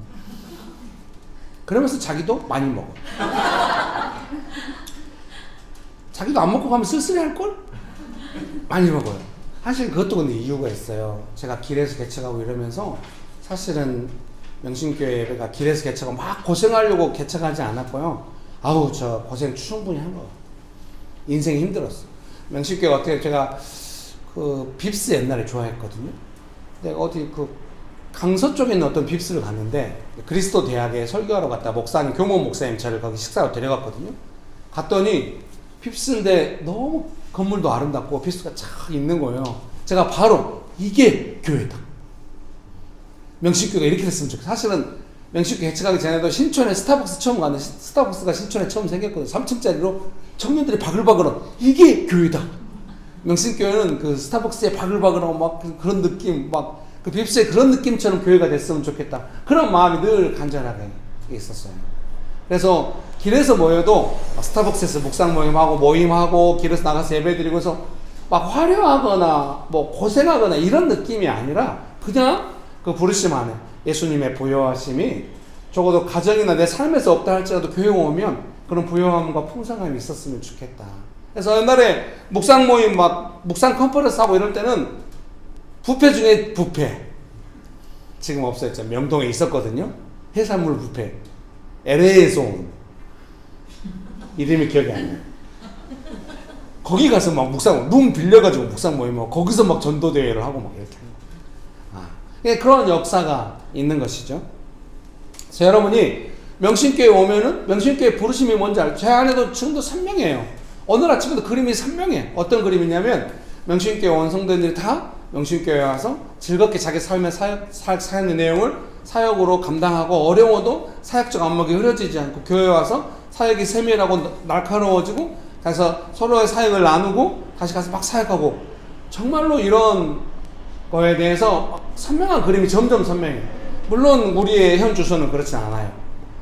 그러면서 자기도 많이 먹어. 자기도 안 먹고 가면 쓸쓸해 할걸? 많이 먹어요. 사실 그것도 근데 이유가 있어요. 제가 길에서 개척하고 이러면서 사실은 명신교회가 길에서 개척하고 막 고생하려고 개척하지 않았고요. 아우 저 고생 충분히 한 거. 인생이 힘들었어. 명신교회 어떻게 제가 그 빕스 옛날에 좋아했거든요. 내가 어디 그 강서 쪽에 있는 어떤 빕스를 갔는데 그리스도 대학에 설교하러 갔다 목사님 교모 목사님 저를 거기 식사로 데려갔거든요. 갔더니 빕스인데 너무 건물도 아름답고 빕스가 쫙 있는 거예요. 제가 바로 이게 교회다. 명신교회가 이렇게 됐으면 좋겠어. 사실은 명신교회 개척하기 전에도 신촌에 스타벅스 처음 갔는데 스타벅스가 신촌에 처음 생겼거든요. 3층짜리로 청년들이 바글바글한 이게 교회다. 명신교회는 그 스타벅스에 바글바글하고 막 그런 느낌, 막 그 빕스의 그런 느낌처럼 교회가 됐으면 좋겠다. 그런 마음이 늘 간절하게 있었어요. 그래서 길에서 모여도 스타벅스에서 묵상 모임하고 길에서 나가서 예배드리고서 막 화려하거나 뭐 고생하거나 이런 느낌이 아니라 그냥 그 부르심 안에 예수님의 부요하심이 적어도 가정이나 내 삶에서 없다 할지라도 교회 오면 그런 부요함과 풍성함이 있었으면 좋겠다. 그래서 옛날에 묵상 모임 막 묵상 컨퍼런스 하고 이럴 때는 뷔페 중에 뷔페 지금 없어졌죠. 명동에 있었거든요. 해산물 뷔페 LA에서 온 이름이 기억이 안 나요. 거기 가서 막 묵상 룸 빌려가지고 묵상 모임하고 거기서 막 전도대회를 하고 막 이렇게 그런 역사가 있는 것이죠. 그래서 여러분이 명신교회 오면은 명신교회 부르심이 뭔지 알죠? 제 안에도 지금도 선명해요. 오늘 아침에도 그림이 선명해. 어떤 그림이냐면 명신교회 온 성도들이 다 명신교회 와서 즐겁게 자기 삶의 사역의 내용을 사역으로 감당하고 어려워도 사역적 안목이 흐려지지 않고 교회 와서 사역이 세밀하고 날카로워지고 가서 서로의 사역을 나누고 다시 가서 막 사역하고 정말로 이런 거에 대해서 선명한 그림이 점점 선명해요. 물론 우리의 현 주소는 그렇지 않아요.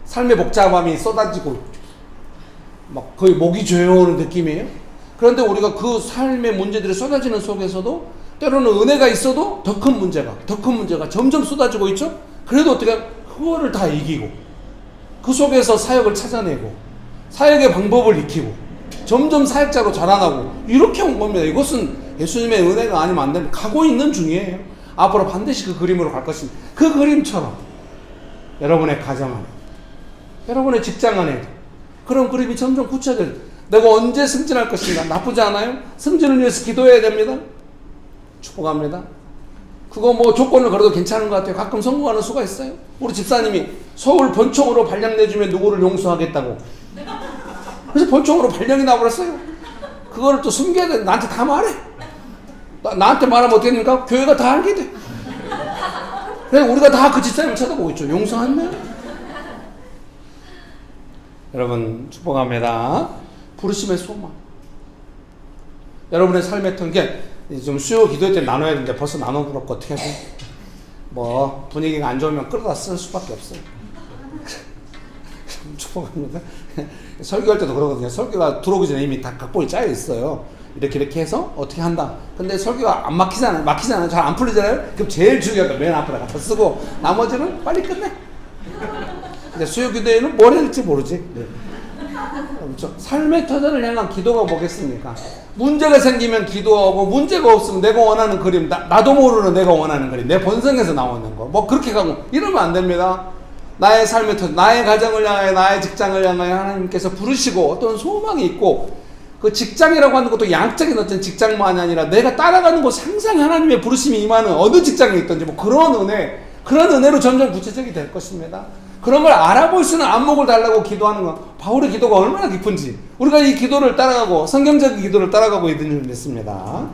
삶의 복잡함이 쏟아지고 막 거의 목이 조여오는 느낌이에요. 그런데 우리가 그 삶의 문제들이 쏟아지는 속에서도 때로는 은혜가 있어도 더 큰 문제가 점점 쏟아지고 있죠. 그래도 어떻게 그거를 다 이기고 그 속에서 사역을 찾아내고 사역의 방법을 익히고 점점 사역자로 자라나고 이렇게 온 겁니다. 이것은 예수님의 은혜가 아니면 안 됩니다. 가고 있는 중이에요. 앞으로 반드시 그 그림으로 갈 것입니다. 그 그림처럼 여러분의 가정 안에 여러분의 직장 안에 그런 그림이 점점 구체될 내가 언제 승진할 것인가 나쁘지 않아요? 승진을 위해서 기도해야 됩니다. 축복합니다. 그거 뭐 조건을 걸어도 괜찮은 것 같아요. 가끔 성공하는 수가 있어요. 우리 집사님이 서울 번총으로 발령 내주면 누구를 용서하겠다고. 그래서 번총으로 발령이 나버렸어요. 그거를 또 숨겨야 돼. 나한테 다 말해. 나한테 말하면 어떻게 됩니까? 교회가 다 알게 돼. 그래서 우리가 다 그 집사님을 쳐다보고 있죠. 용서했나요? 여러분 축복합니다. 부르심의 소망. 여러분의 삶의 턴, 이게 좀 수요 기도회 때 나눠야 되는데 벌써 나눠버렸고 어떻게 하세요? 뭐 분위기가 안 좋으면 끌어다 쓸 수밖에 없어요. 축복합니다. 설교할 때도 그러거든요. 설교가 들어오기 전에 이미 다 각본이 짜여 있어요. 이렇게 해서 어떻게 한다. 근데 설교가 안 막히잖아요. 잘 안 풀리잖아요. 그럼 제일 중요한 거 맨 앞에다 갖다 쓰고 나머지는 빨리 끝내. 근데 수요 기도회는 뭘 해야 될지 모르지. 네. 그렇죠? 삶의 터전을 향한 기도가 뭐겠습니까? 문제가 생기면 기도하고 문제가 없으면 내가 원하는 그림 나도 모르는 내가 원하는 그림 내 본성에서 나오는 거 뭐 그렇게 가고 이러면 안 됩니다. 나의 삶을 통해 나의 가정을 향하여 나의 직장을 향하여 하나님께서 부르시고 어떤 소망이 있고 그 직장이라고 하는 것도 양적인 어떤 직장만이 아니라 내가 따라가는 곳 항상 하나님의 부르심이 임하는 어느 직장에 있든지 뭐 그런 은혜로 점점 구체적이 될 것입니다. 그런 걸 알아볼 수 있는 안목을 달라고 기도하는 건 바울의 기도가 얼마나 깊은지 우리가 이 기도를 따라가고 성경적인 기도를 따라가고 있는 줄 믿습니다.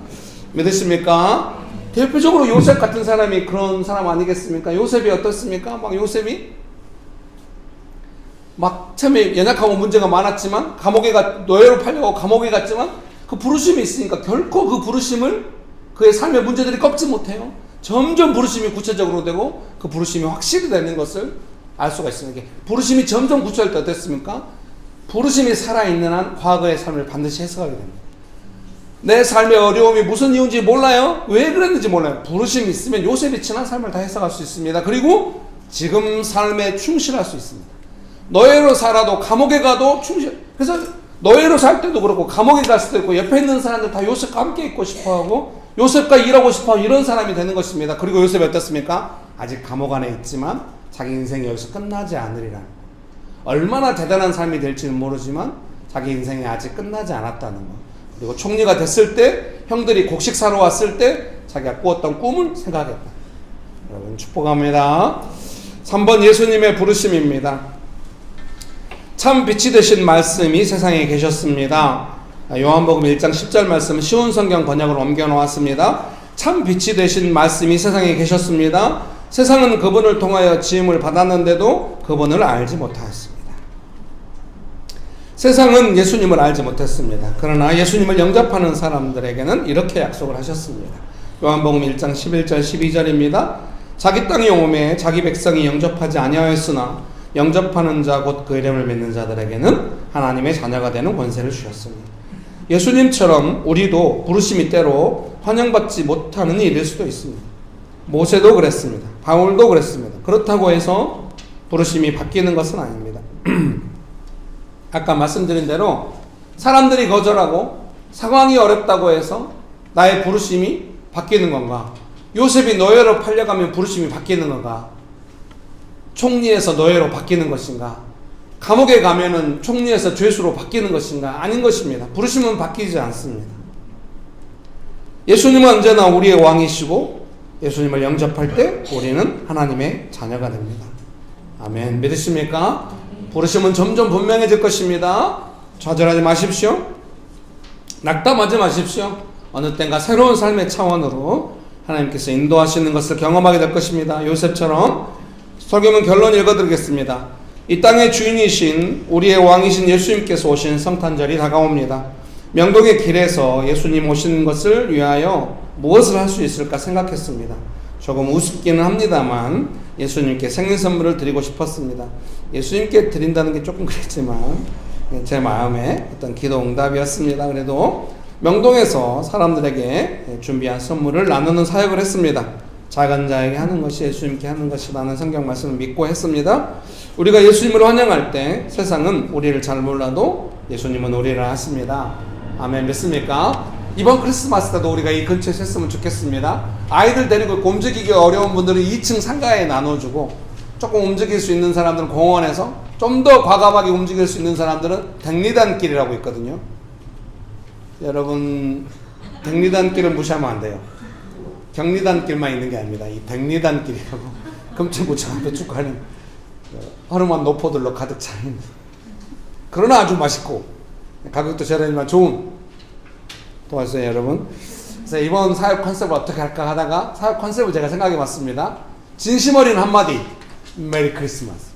믿으십니까? 대표적으로 요셉 같은 사람이 그런 사람 아니겠습니까? 요셉이 어떻습니까? 막 요셉이 막 처음에 연약하고 문제가 많았지만 노예로 팔려고 감옥에 갔지만 그 부르심이 있으니까 결코 그 부르심을 그의 삶의 문제들이 꺾지 못해요. 점점 부르심이 구체적으로 되고 그 부르심이 확실히 되는 것을 알 수가 있습니다. 부르심이 점점 구체할 때 어땠습니까? 부르심이 살아있는 한 과거의 삶을 반드시 해석하게 됩니다. 내 삶의 어려움이 무슨 이유인지 몰라요? 왜 그랬는지 몰라요. 부르심이 있으면 요셉이 지난 삶을 다 해석할 수 있습니다. 그리고 지금 삶에 충실할 수 있습니다. 노예로 살아도 감옥에 가도 그래서 노예로 살 때도 그렇고 감옥에 갔을 때도 있고 옆에 있는 사람들 다 요셉과 함께 있고 싶어하고 요셉과 일하고 싶어하고 이런 사람이 되는 것입니다. 그리고 요셉이 어떻습니까? 아직 감옥 안에 있지만 자기 인생이 여기서 끝나지 않으리라. 얼마나 대단한 삶이 될지는 모르지만 자기 인생이 아직 끝나지 않았다는 것. 그리고 총리가 됐을 때 형들이 곡식 사러 왔을 때 자기가 꾸었던 꿈을 생각했다. 여러분 축복합니다. 3번 예수님의 부르심입니다. 참 빛이 되신 말씀이 세상에 계셨습니다. 요한복음 1장 10절 말씀 쉬운 성경 번역으로 옮겨 놓았습니다. 참 빛이 되신 말씀이 세상에 계셨습니다. 세상은 그분을 통하여 지음을 받았는데도 그분을 알지 못하였습니다. 세상은 예수님을 알지 못했습니다. 그러나 예수님을 영접하는 사람들에게는 이렇게 약속을 하셨습니다. 요한복음 1장 11절 12절입니다. 자기 땅에 오매 자기 백성이 영접하지 아니하였으나 영접하는 자 곧 그 이름을 믿는 자들에게는 하나님의 자녀가 되는 권세를 주셨습니다. 예수님처럼 우리도 부르심이 때로 환영받지 못하는 일일 수도 있습니다. 모세도 그랬습니다. 바울도 그랬습니다. 그렇다고 해서 부르심이 바뀌는 것은 아닙니다. 아까 말씀드린 대로 사람들이 거절하고 상황이 어렵다고 해서 나의 부르심이 바뀌는 건가? 요셉이 노예로 팔려가면 부르심이 바뀌는 건가? 총리에서 노예로 바뀌는 것인가? 감옥에 가면은 총리에서 죄수로 바뀌는 것인가? 아닌 것입니다. 부르심은 바뀌지 않습니다. 예수님은 언제나 우리의 왕이시고 예수님을 영접할 때 우리는 하나님의 자녀가 됩니다. 아멘. 믿으십니까? 부르심은 점점 분명해질 것입니다. 좌절하지 마십시오. 낙담하지 마십시오. 어느 땐가 새로운 삶의 차원으로 하나님께서 인도하시는 것을 경험하게 될 것입니다. 요셉처럼. 설교문 결론 읽어드리겠습니다. 이 땅의 주인이신 우리의 왕이신 예수님께서 오신 성탄절이 다가옵니다. 명동의 길에서 예수님 오시는 것을 위하여 무엇을 할 수 있을까 생각했습니다. 조금 우습기는 합니다만 예수님께 생일 선물을 드리고 싶었습니다. 예수님께 드린다는 게 조금 그랬지만 제 마음의 어떤 기도 응답이었습니다. 그래도 명동에서 사람들에게 준비한 선물을 나누는 사역을 했습니다. 작은 자에게 하는 것이 예수님께 하는 것이라는 성경 말씀을 믿고 했습니다. 우리가 예수님을 환영할 때 세상은 우리를 잘 몰라도 예수님은 우리를 아십니다. 아멘. 믿습니까? 이번 크리스마스 때도 우리가 이 근처에 했으면 좋겠습니다. 아이들 데리고 움직이기 어려운 분들은 2층 상가에 나눠주고 조금 움직일 수 있는 사람들은 공원에서 좀 더 과감하게 움직일 수 있는 사람들은 백리단길이라고 있거든요. 여러분 백리단길은 무시하면 안 돼요. 경리단길만 있는 게 아닙니다. 이 백리단길이라고 금천구청 앞에 쭉 가는 허름한 노포들로 가득 차있는, 그러나 아주 맛있고 가격도 저렴하지만 좋은 도와주세요 여러분. 그래서 이번 사역 컨셉을 어떻게 할까 하다가 사역 컨셉을 제가 생각해 봤습니다. 진심 어린 한마디, 메리 크리스마스.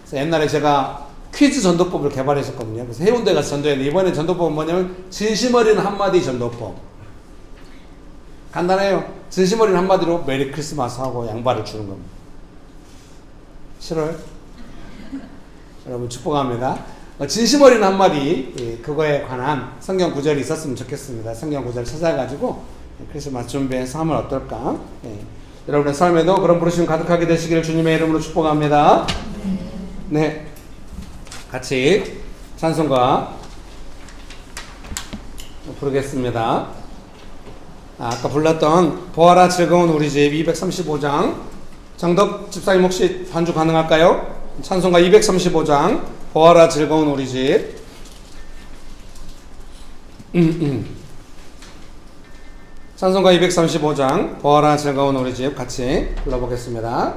그래서 옛날에 제가 퀴즈 전도법을 개발했었거든요. 그래서 해운대 가서 전도했는데 이번에 전도법은 뭐냐면 진심 어린 한마디 전도법. 간단해요. 진심 어린 한마디로 메리 크리스마스 하고 양발을 주는 겁니다. 싫어요? 여러분 축복합니다. 진심 어린 한마디, 그거에 관한 성경 구절이 있었으면 좋겠습니다. 성경 구절 찾아가지고 크리스마스 준비해서 하면 어떨까? 여러분의 삶에도 그런 부르심 가득하게 되시기를 주님의 이름으로 축복합니다. 네, 같이 찬송가 부르겠습니다. 아까 불렀던 보아라 즐거운 우리 집 235장 정덕 집사님 혹시 반주 가능할까요? 찬송가 235장 보아라 즐거운 우리 집. 찬송가 235장 보아라 즐거운 우리 집 같이 불러보겠습니다.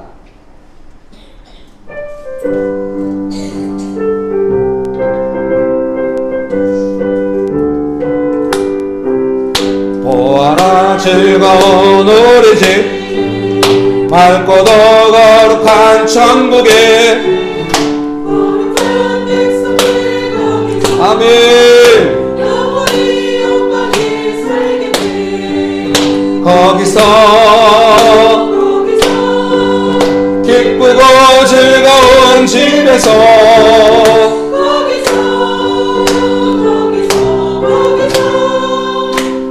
보아라 즐거운 우리 집 맑고도 거룩한 천국에 아멘. 거기서 기쁘고 즐거운 집에서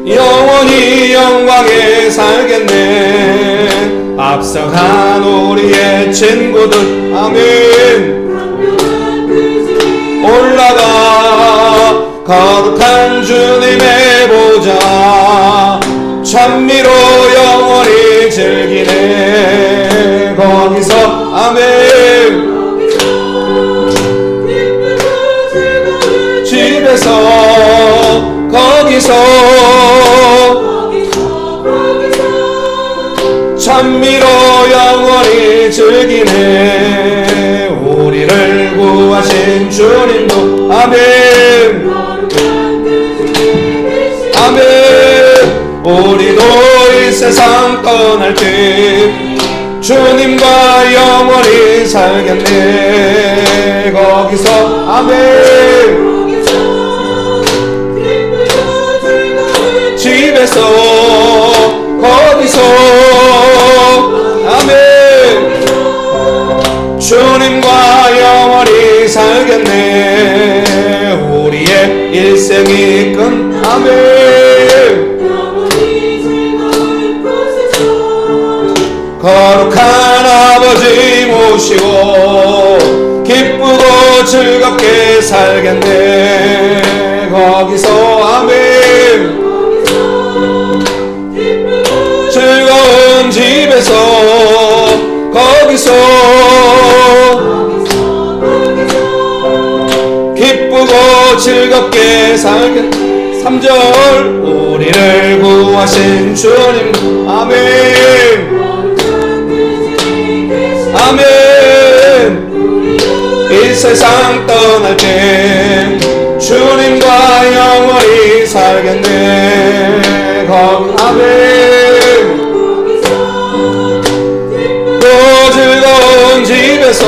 영원히 영광에 살겠네. 앞서간 우리의 친구들 아멘. 올라가 거룩한 주님의 보좌 찬미로 영원히 즐기네. 거기서 아멘. 집에서 거기서 찬미로 영원히 즐기네. 우리를 구하신 주님도 아멘. 아멘. 우리도 이 세상 떠날 때 주님과 영원히 살겠네. 거기서 아멘. 집에서 거기서 아멘. 주님과 영원히 살겠네. 우리의 일생이 끝 아멘. 거룩한 아버지 모시고 기쁘고 즐겁게 살겠네. 거기서 아멘. 즐거운 집에서 거기서 기쁘고 즐겁게 살겠네. 3절 우리를 구하신 주님 아멘. 아멘. 이 세상 떠날 때 주님과 영원히 살겠네. 아멘. 또 즐거운 집에서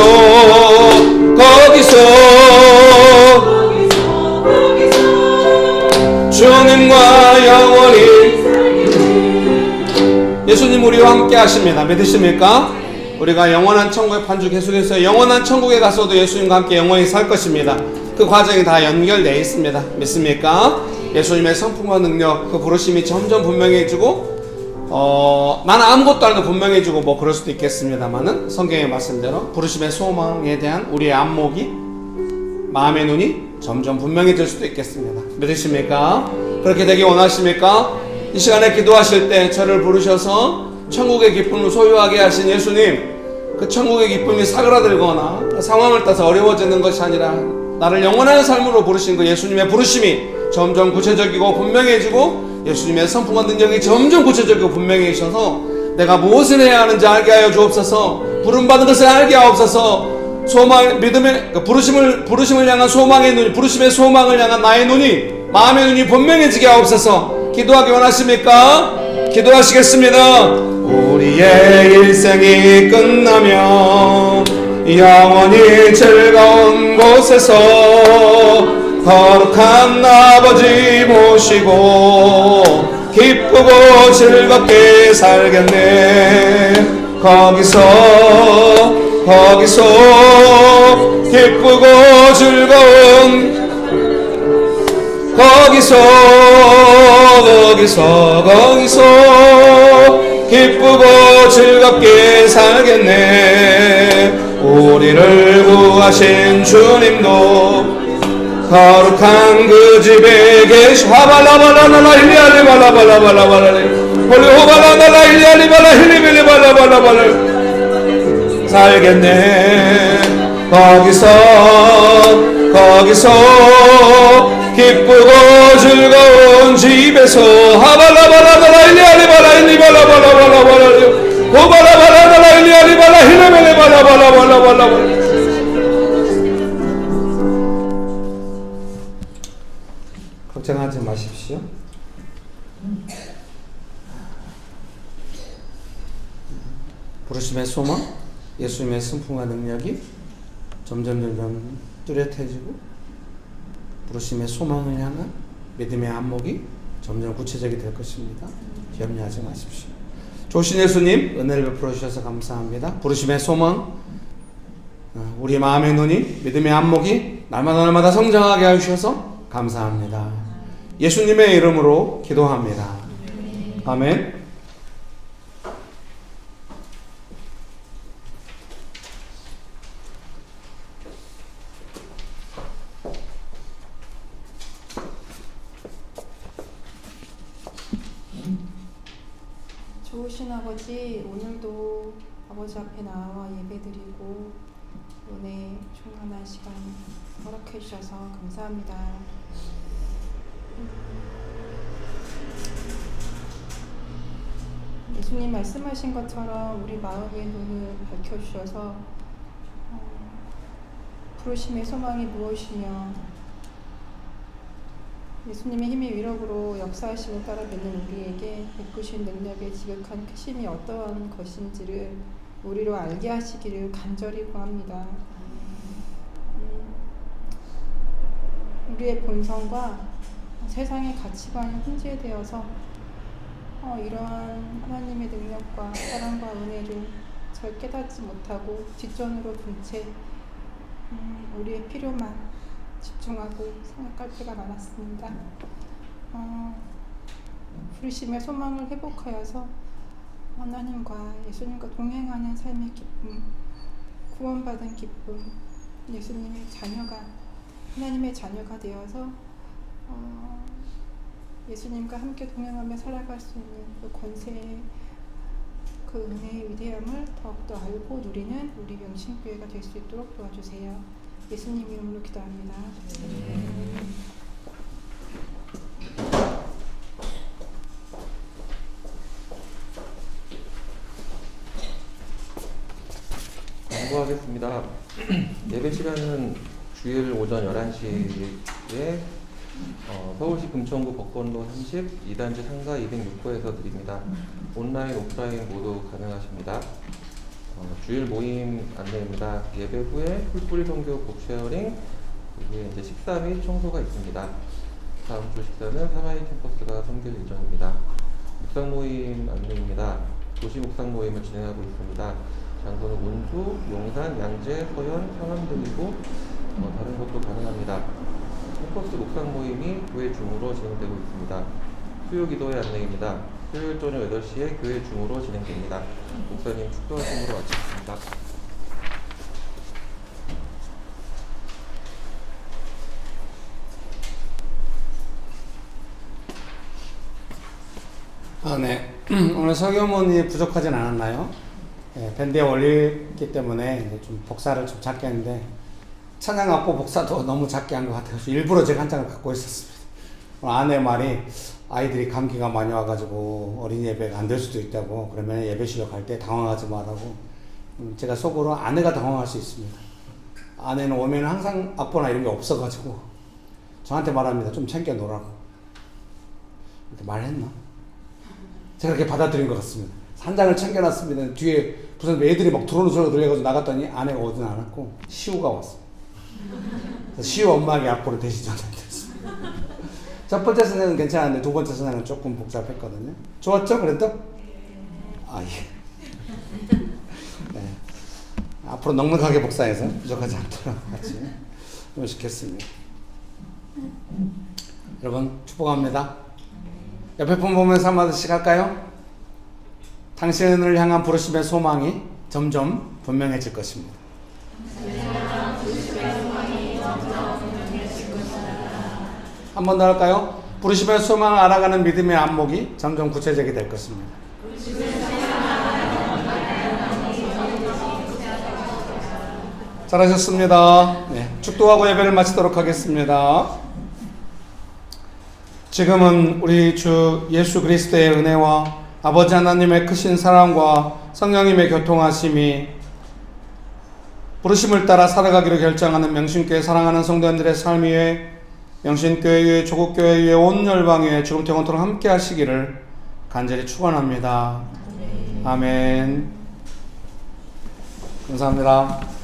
거기서 주님과 영원히. 예수님 우리와 함께 하십니다. 믿으십니까? 우리가 영원한 천국의 판주 계속해서 영원한 천국에 가서도 예수님과 함께 영원히 살 것입니다. 그 과정이 다 연결되어 있습니다. 믿습니까? 예수님의 성품과 능력, 그 부르심이 점점 분명해지고 나는 아무것도 안 해도 분명해지고 뭐 그럴 수도 있겠습니다만은 성경의 말씀대로 부르심의 소망에 대한 우리의 안목이 마음의 눈이 점점 분명해질 수도 있겠습니다. 믿으십니까? 그렇게 되기 원하십니까? 이 시간에 기도하실 때 저를 부르셔서 천국의 기쁨을 소유하게 하신 예수님, 그 천국의 기쁨이 사그라들거나 상황을 따서 어려워지는 것이 아니라 나를 영원한 삶으로 부르신 그 예수님의 부르심이 점점 구체적이고 분명해지고 예수님의 성품과 능력이 점점 구체적이고 분명해지셔서 내가 무엇을 해야 하는지 알게 하여 주옵소서. 부름받은 것을 알게 하옵소서. 소망, 믿음의 부르심을 향한 소망의 눈이, 부르심의 소망을 향한 나의 눈이, 마음의 눈이 분명해지게 하옵소서. 기도하기 원하십니까? 기도하시겠습니다. 우리의 일생이 끝나면 영원히 즐거운 곳에서 거룩한 아버지 모시고 기쁘고 즐겁게 살겠네. 거기서 기쁘고 즐거운 거기서 기쁘고 즐겁게 살겠네. 우리를 구하신 주님도 거룩한 그 집에 계시 하발라발라라 힐리알리발라발라발라발라 홀리호발라날라 힐리알리발라 힐리빌리발라발라발라 살겠네. 거기서 기쁘고 즐거운 집에서 하발라발라달라 일리알리발라 일리발라발라발라발라 오발라발라달라 일리알리발라 힐레멜레발라발라발라발라. 걱정하지 마십시오. 부르심의 소망, 예수님의 승풍과 능력이 점점 뚜렷해지고 부르심의 소망을 향한 믿음의 안목이 점점 구체적이 될 것입니다. 염려하지 마십시오. 조신 예수님 은혜를 베풀어 주셔서 감사합니다. 부르심의 소망, 우리 마음의 눈이 믿음의 안목이 날마다 성장하게 하셔서 감사합니다. 예수님의 이름으로 기도합니다. 아멘. 좋으신 아버지, 오늘도 아버지 앞에 나와 예배드리고 은혜 충만한 시간 허락해 주셔서 감사합니다. 예수님 말씀하신 것처럼 우리 마음의 눈을 밝혀주셔서 부르심의 소망이 무엇이며 예수님의 힘의 위력으로 역사하심을 따라 믿는 우리에게 베푸신 능력의 지극한 크심이 어떠한 것인지를 우리로 알게 하시기를 간절히 구합니다. 우리의 본성과 세상의 가치관이 혼재되어서 이러한 하나님의 능력과 사랑과 은혜를 잘 깨닫지 못하고 뒷전으로 둔 채 우리의 필요만 집중하고 생각할 때가 많았습니다. 부르심의 소망을 회복하여서 하나님과 예수님과 동행하는 삶의 기쁨, 구원받은 기쁨, 예수님의 자녀가 하나님의 자녀가 되어서 예수님과 함께 동행하며 살아갈 수 있는 그 권세의 그 은혜의 위대함을 더욱더 알고 누리는 우리 명신교회가 될 수 있도록 도와주세요. 예수님 이름으로 기도합니다. 공부하겠습니다. 예배 시간은 주일 오전 11시에 서울시 금천구 법권로 30 2단지 상가 206호에서 드립니다. 온라인, 오프라인 모두 가능하십니다. 주일 모임 안내입니다. 예배 후에 풀뿌리 선교 복쉐어링, 그리고 이제 식사 및 청소가 있습니다. 다음 주 식사는 사마이 캠퍼스가 섬길 예정입니다. 묵상 모임 안내입니다. 도시 묵상 모임을 진행하고 있습니다. 장소는 운수, 용산, 양재, 서현, 상암 등이고 다른 곳도 가능합니다. 캠퍼스 묵상 모임이 교회 줌으로 진행되고 있습니다. 수요 기도회 안내입니다. 수요일 저녁 8시에 교회 줌으로 진행됩니다. 목사님 축도하심으로 마치겠습니다. 네. 오늘 설교문이 부족하진 않았나요? 네, 밴드에 올리기 때문에 이제 좀 복사를 좀 작게 했는데 찬양 악보 복사도 너무 작게 한 것 같아서 일부러 제가 한 장을 갖고 있었습니다. 오늘 아내 말이 아이들이 감기가 많이 와가지고 어린이 예배가 안 될 수도 있다고, 그러면 예배실로 갈 때 당황하지 말라고. 제가 속으로 아내가 당황할 수 있습니다. 아내는 오면 항상 악보나 이런 게 없어가지고 저한테 말합니다. 좀 챙겨 놓으라고. 이렇게 말했나? 제가 그렇게 받아들인 것 같습니다. 한 장을 챙겨놨습니다. 뒤에 무슨 애들이 막 들어오는 소리가 들려가지고 나갔더니 아내가 오진 않았고 시우가 왔어요. 시우 엄마에게 악보를 대신 전달했습니다. 첫 번째 선생은 괜찮았는데 두 번째 선생은 조금 복잡했거든요. 좋았죠? 그래도? 아, 예. 네. 앞으로 넉넉하게 복사해서 부족하지 않도록 같이 시켰습니다. 여러분 축복합니다. 옆에 분 보면서 한마디씩 할까요? 당신을 향한 부르심의 소망이 점점 분명해질 것입니다. 한 번 더 할까요? 부르심의 소망을 알아가는 믿음의 안목이 점점 구체적이 될 것입니다. 잘하셨습니다. 네, 축도하고 예배를 마치도록 하겠습니다. 지금은 우리 주 예수 그리스도의 은혜와 아버지 하나님의 크신 사랑과 성령님의 교통하심이 부르심을 따라 살아가기로 결정하는 명신교회 사랑하는 성도님들의 삶 위에 명신교회 위에 조국교회 위에 온 열방 위에 지금부터 영원토록 함께 하시기를 간절히 축원합니다. 아멘. 감사합니다.